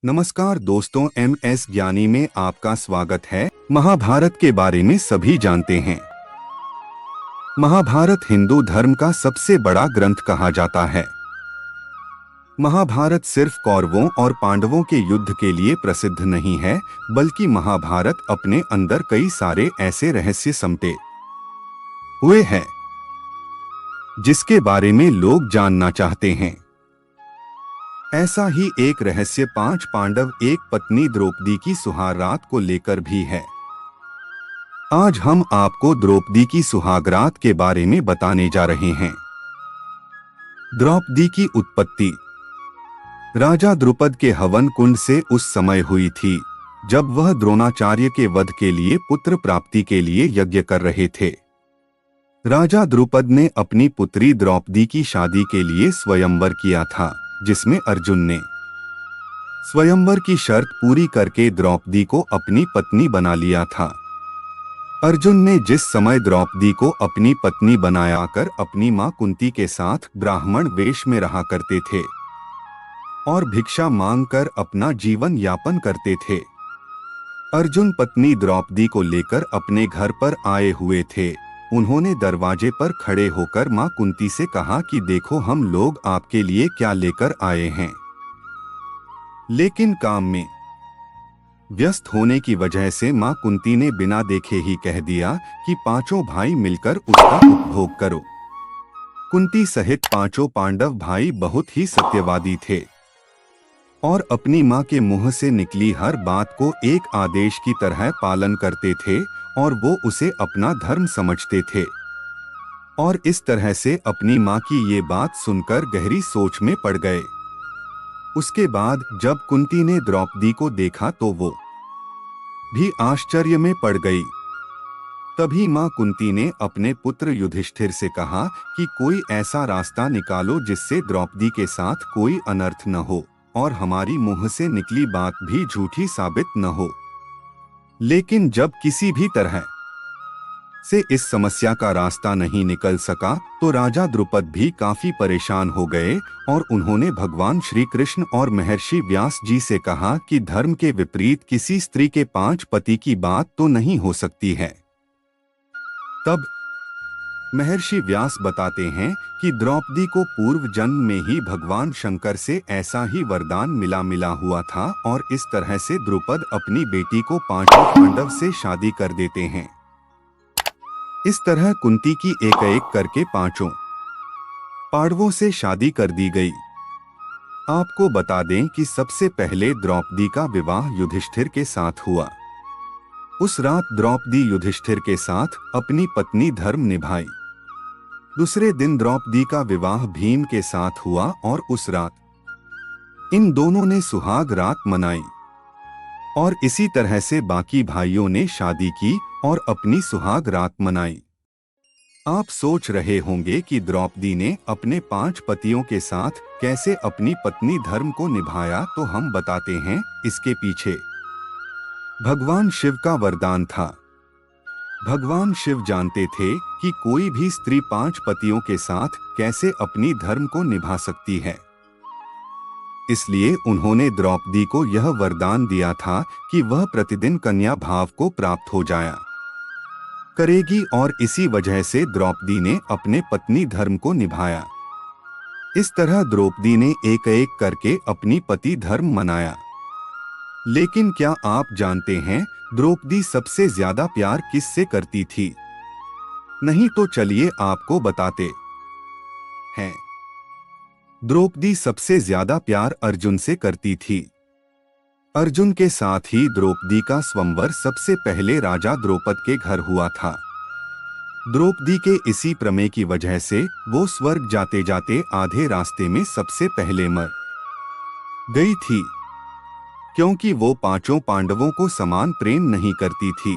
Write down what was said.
नमस्कार दोस्तों, MS ज्ञानी में आपका स्वागत है। महाभारत के बारे में सभी जानते हैं। महाभारत हिंदू धर्म का सबसे बड़ा ग्रंथ कहा जाता है। महाभारत सिर्फ कौरवों और पांडवों के युद्ध के लिए प्रसिद्ध नहीं है, बल्कि महाभारत अपने अंदर कई सारे ऐसे रहस्य समेटे हुए हैं जिसके बारे में लोग जानना चाहते हैं। ऐसा ही एक रहस्य 5 पांडव एक पत्नी द्रौपदी की सुहागरात को लेकर भी है। आज हम आपको द्रौपदी की सुहागरात के बारे में बताने जा रहे हैं। द्रौपदी की उत्पत्ति राजा द्रुपद के हवन कुंड से उस समय हुई थी जब वह द्रोणाचार्य के वध के लिए पुत्र प्राप्ति के लिए यज्ञ कर रहे थे। राजा द्रुपद ने अपनी पुत्री द्रौपदी की शादी के लिए स्वयंवर किया था, जिसमें अर्जुन ने स्वयंवर की शर्त पूरी करके द्रौपदी को अपनी पत्नी बना लिया था। अर्जुन ने जिस समय द्रौपदी को अपनी पत्नी बनाया कर अपनी मां कुंती के साथ ब्राह्मण वेश में रहा करते थे और भिक्षा मांगकर अपना जीवन यापन करते थे। अर्जुन पत्नी द्रौपदी को लेकर अपने घर पर आए हुए थे। उन्होंने दरवाजे पर खड़े होकर मां कुंती से कहा कि देखो, हम लोग आपके लिए क्या लेकर आए हैं। लेकिन काम में व्यस्त होने की वजह से मां कुंती ने बिना देखे ही कह दिया कि पांचों भाई मिलकर उसका उपभोग करो। कुंती सहित पांचों पांडव भाई बहुत ही सत्यवादी थे और अपनी मां के मुंह से निकली हर बात को एक आदेश की तरह पालन करते थे और वो उसे अपना धर्म समझते थे। और इस तरह से अपनी मां की ये बात सुनकर गहरी सोच में पड़ गए। उसके बाद जब कुंती ने द्रौपदी को देखा तो वो भी आश्चर्य में पड़ गई। तभी मां कुंती ने अपने पुत्र युधिष्ठिर से कहा कि कोई ऐसा रास्ता निकालो जिससे द्रौपदी के साथ कोई अनर्थ न हो और हमारी मुंह से निकली बात भी झूठी साबित न हो। लेकिन जब किसी भी तरह से इस समस्या का रास्ता नहीं निकल सका तो राजा द्रुपद भी काफी परेशान हो गए और उन्होंने भगवान श्री कृष्ण और महर्षि व्यास जी से कहा कि धर्म के विपरीत किसी स्त्री के 5 पति की बात तो नहीं हो सकती है। तब महर्षि व्यास बताते हैं कि द्रौपदी को पूर्व जन्म में ही भगवान शंकर से ऐसा ही वरदान मिला हुआ था और इस तरह से द्रुपद अपनी बेटी को 5 पांडव से शादी कर देते हैं। इस तरह कुंती की एक करके 5 पांडवों से शादी कर दी गई। आपको बता दें कि सबसे पहले द्रौपदी का विवाह युधिष्ठिर के साथ हुआ। उस रात द्रौपदी युधिष्ठिर के साथ अपनी पत्नी धर्म निभाई। दूसरे दिन द्रौपदी का विवाह भीम के साथ हुआ और उस रात इन दोनों ने सुहाग रात मनाई और इसी तरह से बाकी भाइयों ने शादी की और अपनी सुहाग रात मनाई। आप सोच रहे होंगे कि द्रौपदी ने अपने 5 पतियों के साथ कैसे अपनी पत्नी धर्म को निभाया, तो हम बताते हैं। इसके पीछे भगवान शिव का वरदान था। भगवान शिव जानते थे कि कोई भी स्त्री 5 पतियों के साथ कैसे अपनी धर्म को निभा सकती है। इसलिए उन्होंने द्रौपदी को यह वरदान दिया था कि वह प्रतिदिन कन्या भाव को प्राप्त हो जाया करेगी और इसी वजह से द्रौपदी ने अपने पत्नी धर्म को निभाया। इस तरह द्रौपदी ने एक करके अपनी पति धर्म मनाया। लेकिन क्या आप जानते हैं द्रौपदी सबसे ज्यादा प्यार किससे करती थी? नहीं तो चलिए आपको बताते हैं। द्रौपदी सबसे ज्यादा प्यार अर्जुन से करती थी। अर्जुन के साथ ही द्रौपदी का स्वयंवर सबसे पहले राजा द्रुपद के घर हुआ था। द्रौपदी के इसी प्रमेय की वजह से वो स्वर्ग जाते जाते आधे रास्ते में सबसे पहले मर गई थी, क्योंकि वो 5 पांडवों को समान प्रेम नहीं करती थी।